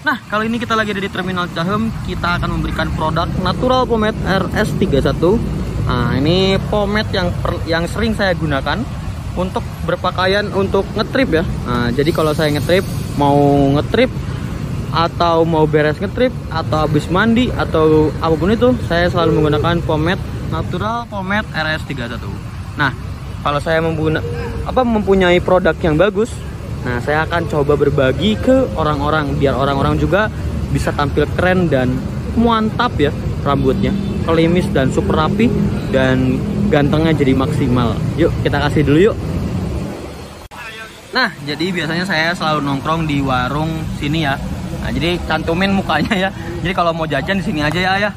Nah, kali ini kita lagi ada di Terminal Cicahem. Kita akan memberikan produk Natural Pomade RS31. Nah, ini pomade yang sering saya gunakan untuk berpakaian untuk ngetrip ya. Nah, jadi kalau saya ngetrip, mau ngetrip atau mau beres ngetrip atau habis mandi atau apapun itu, saya selalu menggunakan pomade Natural Pomade RS31. Nah, kalau saya mempunyai produk yang bagus, nah saya akan coba berbagi ke orang-orang biar orang-orang juga bisa tampil keren dan mantap ya, rambutnya klimis dan super rapi dan gantengnya jadi maksimal. Yuk kita kasih dulu yuk. Nah, jadi biasanya saya selalu nongkrong di warung sini ya. Nah, jadi cantumin mukanya ya. Jadi kalau mau jajan di sini aja ya.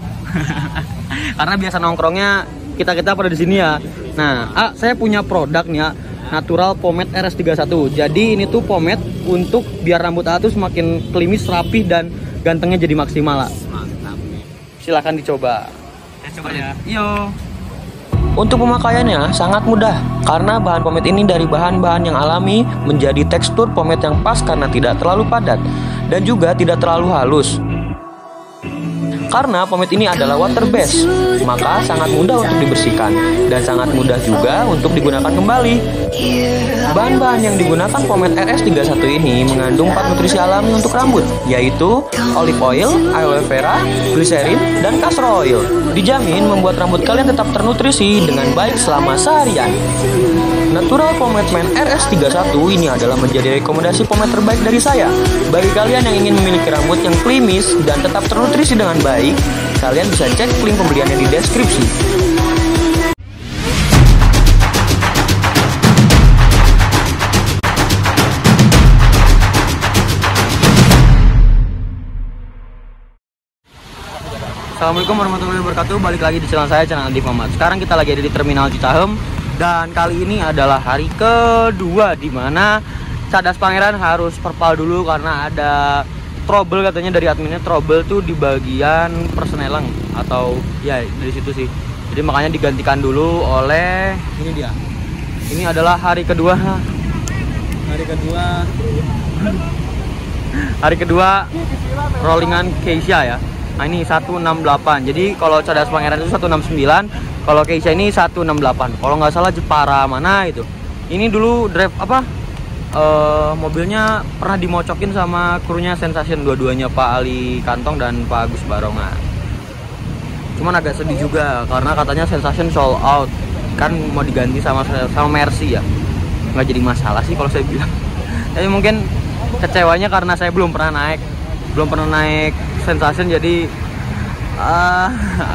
Karena biasa nongkrongnya kita pada di sini ya. Nah, saya punya produk nih ya, Natural Pomade RS31. Jadi ini tuh pomade untuk biar rambut tuh semakin klimis, rapih dan gantengnya jadi maksimal lah. Mantap. Silahkan dicoba. Saya coba ya. Yo. Untuk pemakaiannya sangat mudah karena bahan pomade ini dari bahan-bahan yang alami menjadi tekstur pomade yang pas karena tidak terlalu padat dan juga tidak terlalu halus. Karena pomade ini adalah water based, maka sangat mudah untuk dibersihkan dan sangat mudah juga untuk digunakan kembali. Bahan-bahan yang digunakan pomade RS31 ini mengandung 4 nutrisi alami untuk rambut, yaitu olive oil, aloe vera, glycerin, dan castor oil. Dijamin membuat rambut kalian tetap ternutrisi dengan baik selama seharian. Natural Pomade Man RS31 ini adalah menjadi rekomendasi pomade terbaik dari saya. Bagi kalian yang ingin memiliki rambut yang klimis dan tetap ternutrisi dengan baik, kalian bisa cek link pembeliannya di deskripsi. Assalamualaikum warahmatullahi wabarakatuh. Balik lagi di channel saya, channel Andi Muhammad. Sekarang kita lagi ada di Terminal Cicahem. Dan kali ini adalah hari kedua di mana Cadas Pangeran harus perpal dulu karena ada trouble, katanya dari adminnya trouble tuh di bagian persneling atau ya dari situ sih. Jadi makanya digantikan dulu oleh ini dia. Ini adalah hari kedua rollingan Keisha ya. Nah ini 168. Jadi kalau Cadas Pangeran itu 169. Kalau Keisha ini 168. Kalau nggak salah Jepara mana itu. Ini dulu drive mobilnya pernah dimocokin sama krunya Sensation, dua-duanya Pak Ali Kantong dan Pak Agus Barongan. Cuman agak sedih juga karena katanya Sensation sold out. Kan mau diganti sama Mercy ya. Nggak jadi masalah sih kalau saya bilang. Tapi mungkin kecewanya karena saya belum pernah naik Sensation, jadi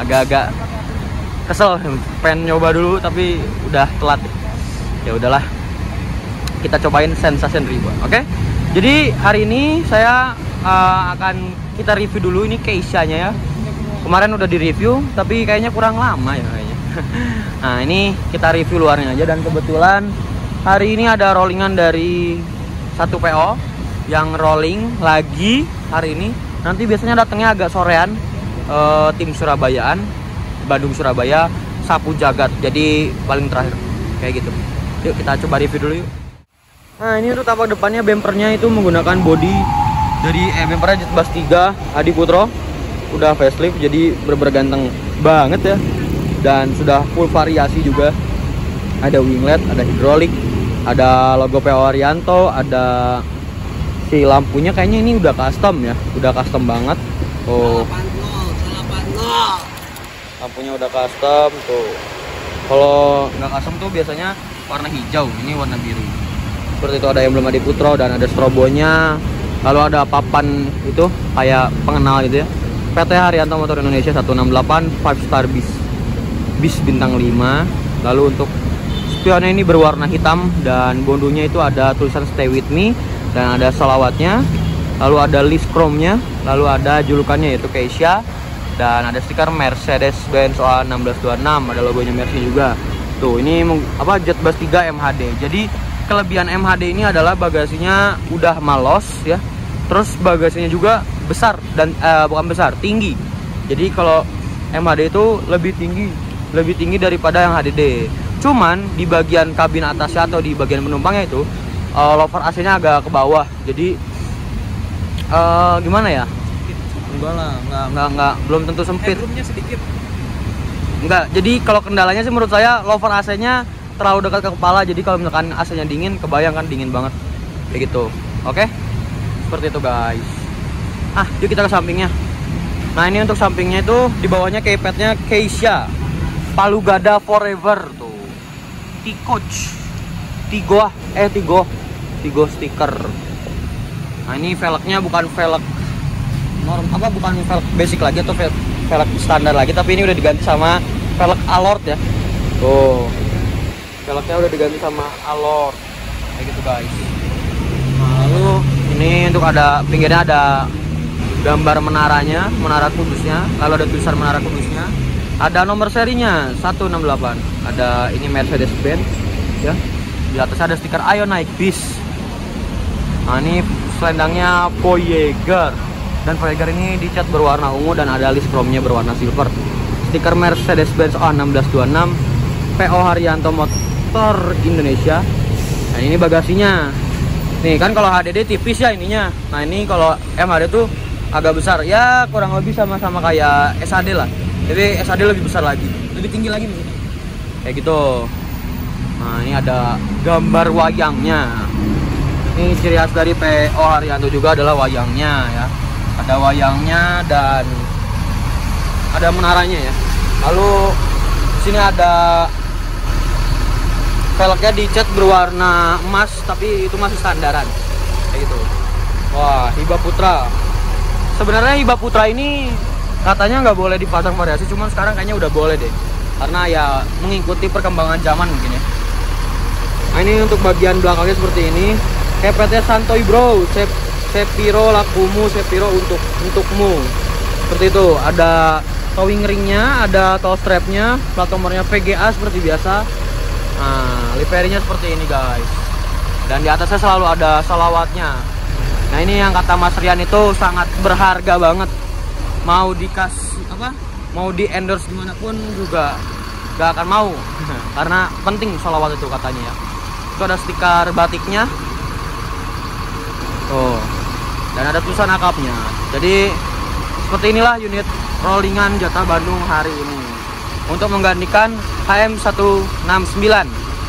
agak-agak kesel, pengen nyoba dulu tapi udah telat. Ya udahlah, kita cobain Sensation Reborn. Oke? Jadi hari ini saya akan kita review dulu ini Keisha-nya ya. Kemarin udah di-review tapi kayaknya kurang lama ya kayaknya. Nah, ini kita review luarnya aja, dan kebetulan hari ini ada rollingan dari 1 PO yang rolling lagi hari ini. Nanti biasanya datangnya agak sorean, tim Surabayaan, Bandung Surabaya, Sapu Jagat, jadi paling terakhir kayak gitu. Yuk kita coba review dulu yuk. Nah ini untuk tampak depannya, bempernya itu menggunakan body dari bempernya Jet Bass 3 Adi Putro, udah facelift jadi bener-bener ganteng banget ya, dan sudah full variasi juga. Ada winglet, ada hidrolik, ada logo PO Arianto, ada si lampunya kayaknya ini udah custom ya, udah custom banget. Oh, lampunya udah custom tuh. Kalau nggak custom tuh biasanya warna hijau, ini warna biru. Seperti itu, ada emblem Adi Putro dan ada strobonya. Lalu ada papan itu kayak pengenal gitu ya. PT Haryanto Motor Indonesia 168 5 star bis bintang 5. Lalu untuk spionnya ini berwarna hitam dan bondonya itu ada tulisan Stay With Me dan ada selawatnya. Lalu ada list chrome-nya, lalu ada julukannya yaitu Keisha. Dan ada stiker Mercedes-Benz OA 1626, ada logonya Mercy juga. Tuh, ini Jet Bass 3 MHD. Jadi kelebihan MHD ini adalah bagasinya udah malos ya. Terus bagasinya juga besar dan bukan besar, tinggi. Jadi kalau MHD itu lebih tinggi daripada yang HDD. Cuman di bagian kabin atasnya atau di bagian penumpangnya itu lower AC-nya agak ke bawah. Jadi Gimana ya? Enggak lah, Enggak, belum tentu sempit. Headroomnya sedikit. Enggak, jadi kalau kendalanya sih menurut saya lover AC-nya terlalu dekat ke kepala. Jadi kalau misalkan AC-nya dingin, kebayang kan dingin banget. Kayak gitu. Oke? Seperti itu guys. Yuk kita ke sampingnya. Nah ini untuk sampingnya itu di bawahnya keypadnya Keisha Palugada Forever tuh. Tigo stiker. Nah ini velgnya bukan velg bukan velg basic lagi atau velg standar lagi, tapi ini udah diganti sama velg Allord ya. Tuh, velgnya udah diganti sama Allord kayak gitu guys. Nah, lalu ini untuk ada pinggirnya ada gambar menaranya, menara kudusnya, lalu ada tulisan menara kudusnya, ada nomor serinya 168, ada ini Mercedes-Benz ya, di atas ada stiker ayo naik bis. Nah ini selendangnya Voyager, dan Voyager ini dicat berwarna ungu dan ada list chrome-nya berwarna silver. Stiker Mercedes-Benz A1626 PO Haryanto Motor Indonesia. Nah ini bagasinya. Nih kan kalau HDD tipis ya ininya. Nah ini kalau MHD tuh agak besar. Ya kurang lebih sama-sama kayak SHD lah. Jadi SHD lebih besar lagi, lebih tinggi lagi maksudnya. Kayak gitu. Nah ini ada gambar wayangnya. Ini ciri khas dari PO Haryanto juga adalah wayangnya ya. Ada wayangnya dan ada menaranya ya. Lalu sini ada velgnya dicat berwarna emas, tapi itu masih standaran kayak gitu. Wah, Hiba Putra. Sebenarnya Hiba Putra ini katanya nggak boleh dipasang variasi, cuman sekarang kayaknya udah boleh deh, karena ya mengikuti perkembangan zaman mungkin ya. Nah ini untuk bagian belakangnya seperti ini. Kepetnya santuy bro, Sepiro lakumu, Sepiro untukmu. Seperti itu. Ada towing ringnya, ada tow strapnya, plat nomornya VGA seperti biasa. Nah, liverinya seperti ini guys. Dan di atasnya selalu ada salawatnya. Nah ini yang kata Mas Rian itu sangat berharga banget. Mau dikasih apa? Mau di endorse dimanapun juga gak akan mau. Karena penting salawat itu katanya ya. Itu ada stiker batiknya. Oh, dan ada tulisan akapnya. Jadi seperti inilah unit rollingan Jatah Bandung hari ini untuk menggantikan HM169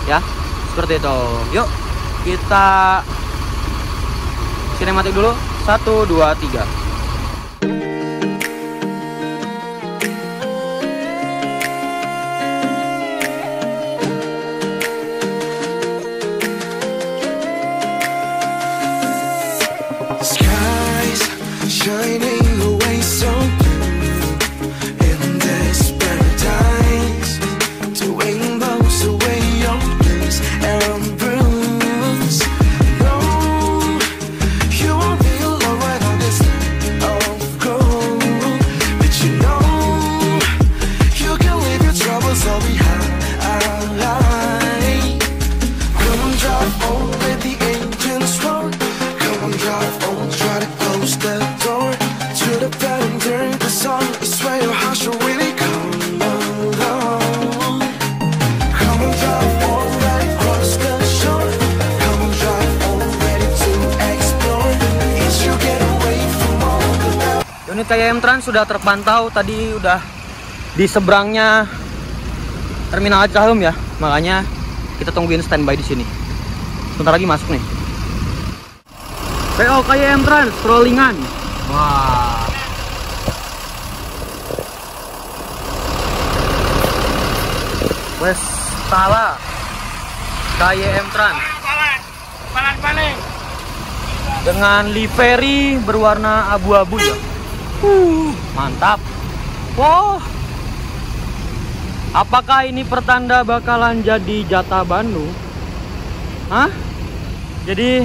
ya, seperti itu. Yuk kita sinematik dulu. 1, 2, 3. Shining away so blue in this paradise, doing blows away your blues and bruise. No, you won't be alone right on this night of gold, but you know you can leave your troubles all behind. Come on, drive on, let the engines roar. Come on, drive on, try to close the door to the bed and turn the song. I swear your heart should really come along. Come on, drive on, right across the shore. Come on, drive on, ready to explore. As you get away from all the love. Unit KYM Trans sudah terpantau, tadi udah di seberangnya Terminal Cicaheum ya. Makanya kita tungguin standby di sini. Sebentar lagi masuk nih. PO KYM Trans rollingan. Wah. Westala KYM Trans. Dengan livery berwarna abu-abu ya. Mantap. Wow. Apakah ini pertanda bakalan jadi Jatah Bandung? Hah? Jadi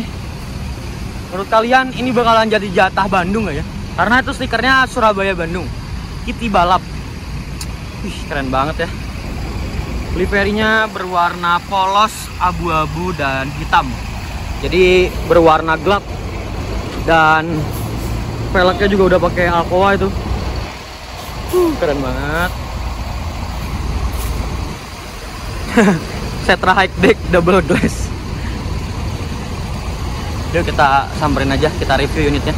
menurut kalian ini bakalan jadi Jatah Bandung gak ya? Karena itu stikernya Surabaya Bandung, Kitty balap. Wih, keren banget ya. Liverinya berwarna polos abu-abu dan hitam. Jadi berwarna gelap. Dan velgnya juga udah pakai Alcoa itu. Keren banget. Setra High Deck double glass. Yuk kita samperin aja, kita review unitnya.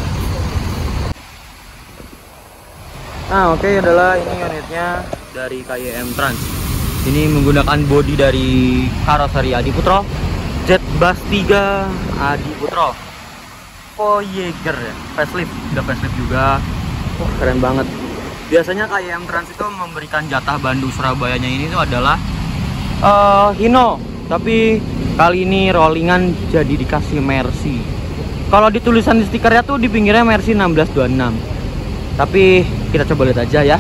Nah oke, adalah ini unitnya dari KYM Trans. Ini menggunakan bodi dari karoseri Adiputro, Jet Bus 3 Adiputro, Voyager ya, facelift, udah facelift juga. Wah keren banget. Biasanya KYM Trans itu memberikan jatah Bandung Surabayanya ini tuh adalah Hino, tapi kali ini rollingan jadi dikasih Mercy. Kalau di tulisan di stikernya tuh di pinggirnya Mercy 1626. Tapi kita coba lihat aja ya.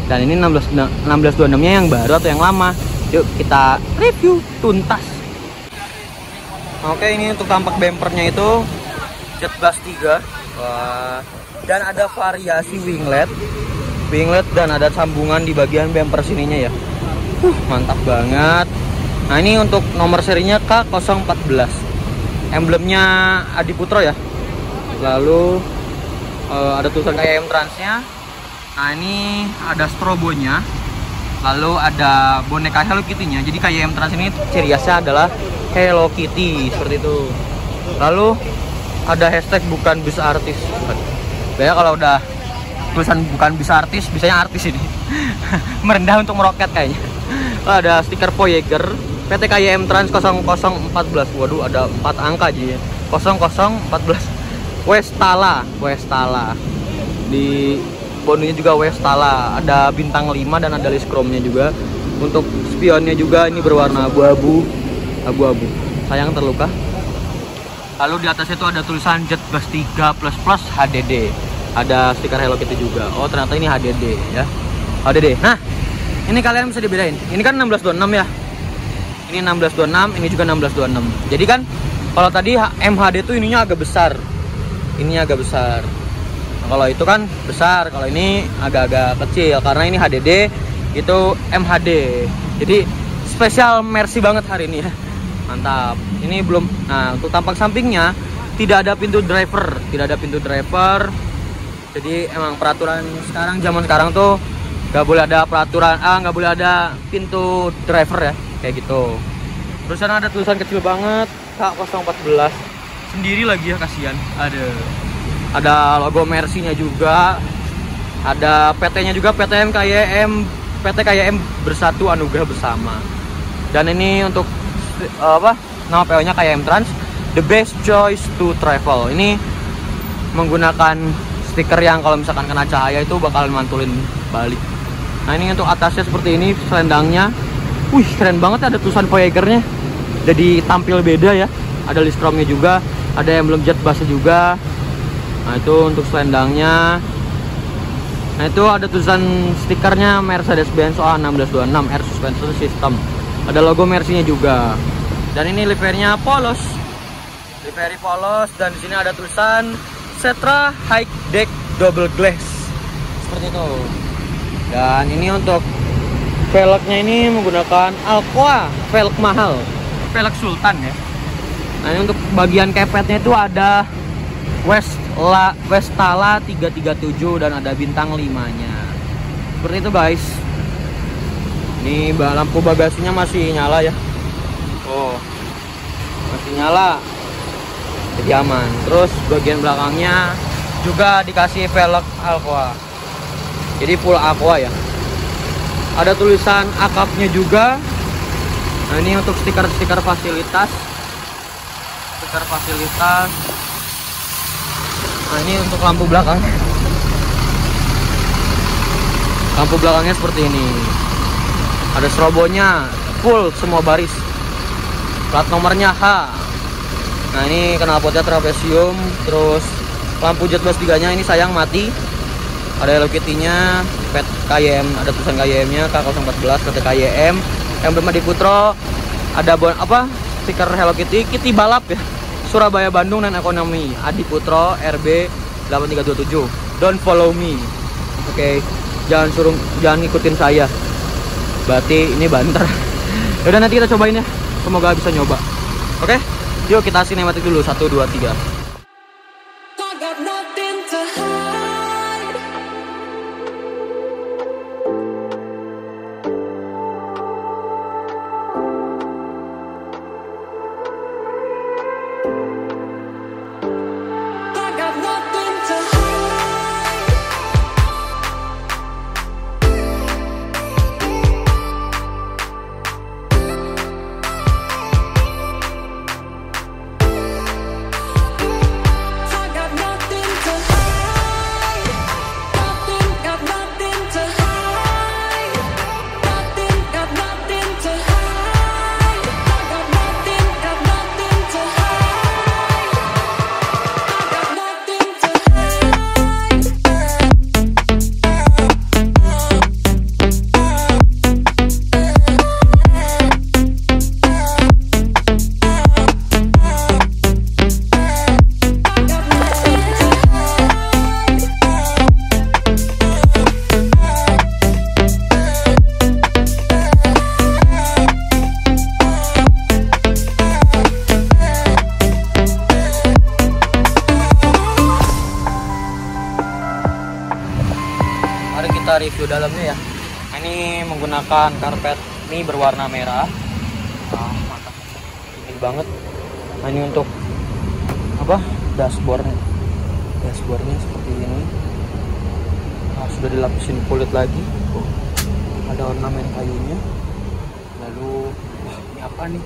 Dan ini 1626 nya yang baru atau yang lama. Yuk kita review tuntas. Oke, ini untuk tampak bumpernya itu Jet Bus 3. Wah. Dan ada variasi winglet dan ada sambungan di bagian bumper sininya ya. Mantap banget. Nah ini untuk nomor serinya K014. Emblemnya Adiputro ya. Lalu ada tulisan KYM Transnya. Nah ini ada strobonya. Lalu ada boneka Hello Kitty-nya. Jadi KYM Trans ini ciri khasnya adalah Hello Kitty seperti itu. Lalu ada hashtag bukan bis artis. Biasanya kalau udah tulisan bukan bisa artis, bisanya artis ini. Merendah untuk meroket kayaknya. Lalu ada stiker Voyager PT KYM Trans 0014. Waduh, ada 4 angka aja ya. 0014. Westala. Di bodinya juga Westala. Ada bintang 5 dan ada list chrome-nya juga. Untuk spionnya juga ini berwarna abu-abu. Sayang terluka. Lalu di atasnya itu ada tulisan Jet Bus 3 Plus HDD. Ada stiker Hello Kitty juga. Oh, ternyata ini HDD ya. HDD. Nah, ini kalian bisa dibedain. Ini kan 1626 ya. Ini 1626, ini juga 1626. Jadi kan kalau tadi MHD tuh ininya agak besar. Ini agak besar. Nah, kalau itu kan besar, kalau ini agak-agak kecil karena ini HDD, itu MHD. Jadi spesial Mercy banget hari ini ya. Mantap. Ini belum. Nah, untuk tampak sampingnya tidak ada pintu driver, Jadi emang peraturan sekarang, zaman sekarang tuh nggak boleh ada peraturan, nggak boleh ada pintu driver ya, kayak gitu. Terus sana ada tulisan kecil banget K014 sendiri lagi ya, kasihan. Ada logo Mercy-nya juga, ada PT-nya juga, PT KYM Bersatu Anugerah Bersama. Dan ini untuk nama PO-nya KYM Trans, the best choice to travel. Ini menggunakan stiker yang kalau misalkan kena cahaya itu bakalan mantulin balik. Nah ini untuk atasnya seperti ini selendangnya. Wih keren banget, ada tulisan Voyager-nya. Jadi tampil beda ya. Ada list chrome-nya juga, ada emblem Jet Bus juga. Nah itu untuk selendangnya. Nah itu ada tulisan stikernya Mercedes-Benz A1626 Air Suspension System. Ada logo Mercy-nya juga. Dan ini liverynya polos. Livery polos, dan di sini ada tulisan Setra High Deck Double Glass. Seperti itu. Dan ini untuk velgnya ini menggunakan Alcoa, velg mahal, velg Sultan ya. Nah ini untuk bagian kepetnya itu ada Westala 337 dan ada bintang 5-nya. Seperti itu guys. Ini lampu bagasinya masih nyala ya. Oh, masih nyala. Jadi aman. Terus bagian belakangnya juga dikasih velg Alcoa. Jadi full Aqua ya. Ada tulisan akapnya juga. Nah ini untuk stiker-stiker fasilitas. Nah ini untuk lampu belakang. Lampu belakangnya seperti ini. Ada strobonya full semua baris. Plat nomornya H. Nah ini knalpotnya trapesium. Terus lampu Jet Bus 3 nya ini sayang mati. Ada Hello Kitty-nya, KYM, ada tulisan KYM-nya K014 PT KYM, emblem Adiputro, ada stiker Hello Kitty, Kitty balap ya. Surabaya Bandung dan ekonomi Adiputro RB 8327. Don't follow me. Oke, jangan ngikutin saya. Berarti ini banter. Yaudah nanti kita cobain ya. Semoga bisa nyoba. Oke, yuk kita sinematik dulu 1 2 3. kita review dalamnya ya. Ini menggunakan karpet ini berwarna merah. Mantap. Ini banget. Nah, ini untuk apa? Dashboardnya seperti ini. Sudah dilapisin kulit lagi. Ada ornamen kayunya. Lalu ini apa nih?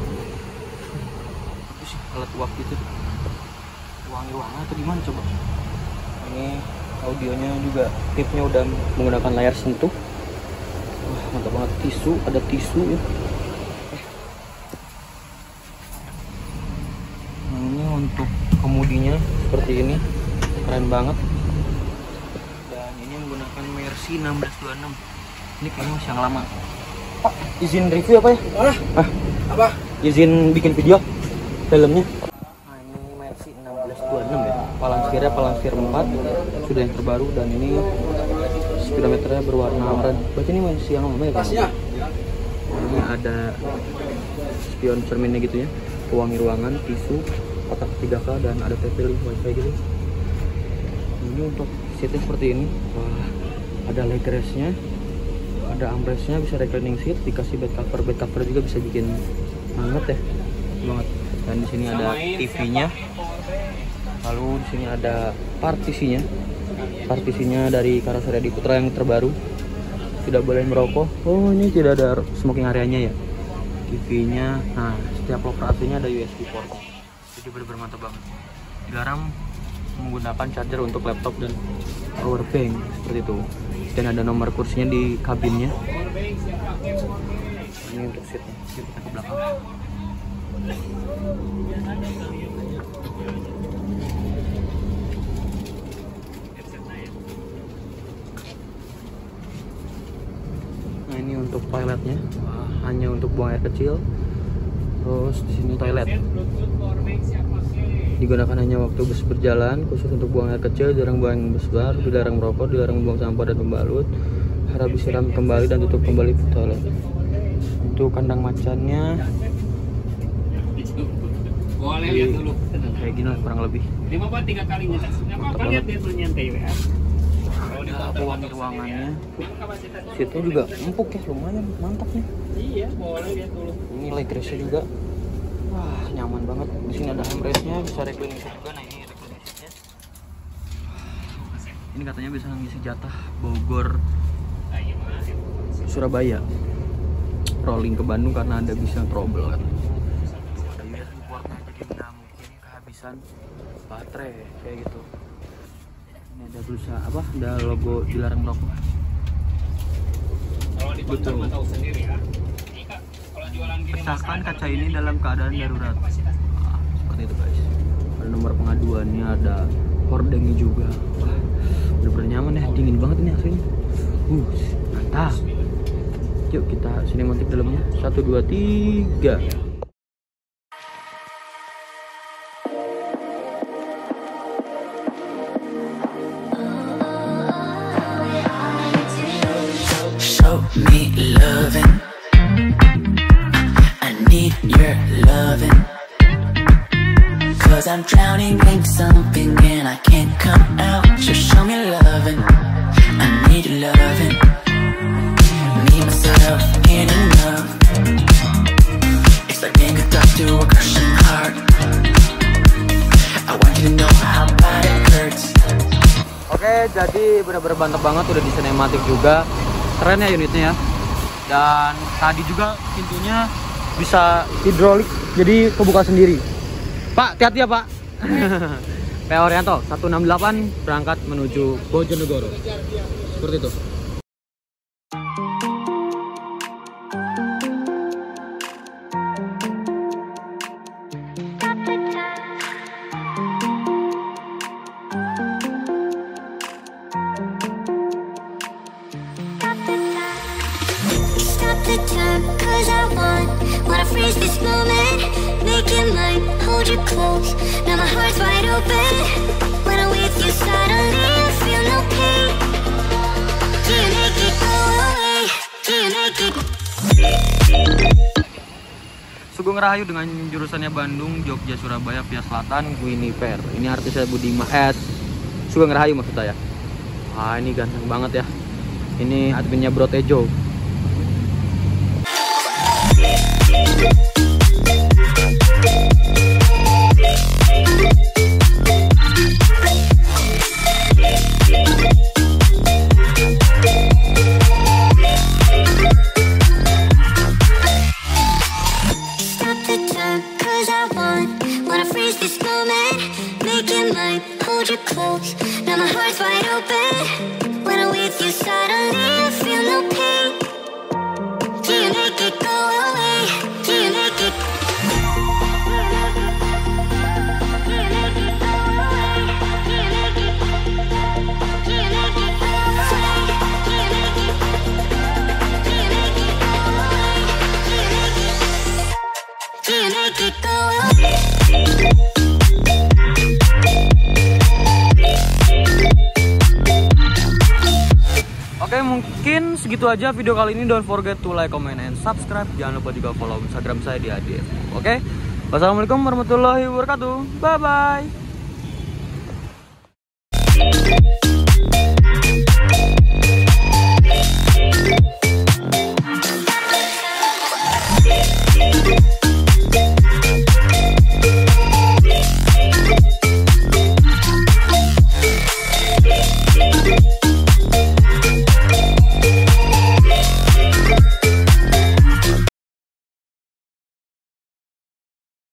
Apa sih, alat uap gitu, ruang-ruangan atau gimana coba? Ini audionya juga, tipnya udah menggunakan layar sentuh. Mantap banget. Tisu, ada tisu ya. Nah, ini untuk kemudinya seperti ini, keren banget. Dan ini menggunakan Mercy 1626. Ini kayaknya masih yang lama. Pak, izin review apa ya? Apa? Izin bikin video filmnya. Nah, ini Mercy 1626 ya. Palantir 4 sudah yang terbaru, dan ini speedometernya berwarna oranye. Berarti ini masih yang lama ya kan? Ini ada spion cerminnya gitu ya, pewangi ruangan, tisu, kotak 3K, dan ada TV wifi gitu. Ini untuk seatnya seperti ini. Wah, ada leg restnya, ada armrestnya, bisa reclining seat, dikasih bed cover juga bisa bikin hangat ya, banget. Dan di sini ada TV-nya. Lalu di sini ada partisinya dari Karoseri Adi Putra yang terbaru. Tidak boleh merokok. Oh, ini tidak ada smoking areanya ya. TV-nya. Nah, setiap locker AC-nya ada USB port. Jadi benar-benar mantap banget. Dilarang menggunakan charger untuk laptop dan power bank seperti itu. Dan ada nomor kursinya di kabinnya. Ini untuk seatnya. Yuk kita ke belakang. Nah, ini untuk toiletnya. Hanya untuk buang air kecil. Terus di sini toilet. Digunakan hanya waktu bus berjalan, khusus untuk buang air kecil, dilarang buang besar, dilarang merokok, dilarang buang sampah dan pembalut. Harap disiram kembali dan tutup kembali toilet. Untuk kandang macannya. Boleh lihat dulu. Kayak gini lah kurang lebih. Ini mau 3 kali nyetak. Apa lihat dia tuh nyantai ya. Pewangi ruangannya. Seatnya juga empuk ya, lumayan mantap nih. Iya, boleh lihat dulu. Ini leg restnya juga. Wah, nyaman banget. Di sini ada armrestnya, bisa reclining seat juga. Nah, ini reclining seatnya. Ini katanya bisa ngisi jatah Bogor, Surabaya, rolling ke Bandung karena Anda bisa trouble kan. Ada USB portnya, jadi nggak mungkin kehabisan baterai kayak gitu. Ini ada tulisan apa? Ada logo dilarang merokok. Kalau di konter mah tahu sendiri ya. Kalau jualan gini Pecahkan kaca ini dalam keadaan darurat. Seperti itu guys. Ada nomor pengaduannya, ada hordengnya juga. Wah, bener-bener nyaman ya, dingin banget ini aslinya. Mantap. Yuk kita sinematik dalamnya. 1, 2, 3. Show me loving. I need your loving. Cause I'm drowning in something and I can't come out. Just show me loving. I need your loving. Me, myself, and enough. It's like being hooked up to a crushing heart. I want you to know how bad it hurts. Oke, jadi bener-bener mantap banget, udah di sinematik juga. Keren ya unitnya ya. Dan tadi juga pintunya bisa hidrolik, jadi kebuka sendiri. Pak, hati-hati ya Pak. PA Oriental 168 berangkat menuju Bojonegoro. Seperti itu. Stop the time, cause I wanna freeze this moment. Make it mine, hold you close. Now my heart's wide open. When I'm with you, suddenly I feel no pain. Do you make it go away? Do you make it? Sugeng Rahayu dengan jurusannya Bandung, Jogja, Surabaya, via Selatan, Guiniper. Ini artisnya Budiman S. Sugeng Rahayu maksud saya. Ah, ini ganteng banget ya. Ini adminnya Bro Tejo. Stop the time, 'cause I wanna freeze this moment. Make it mine, hold you close. Now my heart's wide open. When I'm with you, suddenly I feel no pain. Do you make it go away? Do you make it? Do you make it go away? Do you make it? Do you make it go away? Do you make it? Do you make it go away? Do you make it go away? Oke, mungkin segitu aja video kali ini. Don't forget to like, comment, and subscribe. Jangan lupa juga follow Instagram saya di ADF. Oke, wassalamualaikum warahmatullahi wabarakatuh. Bye bye.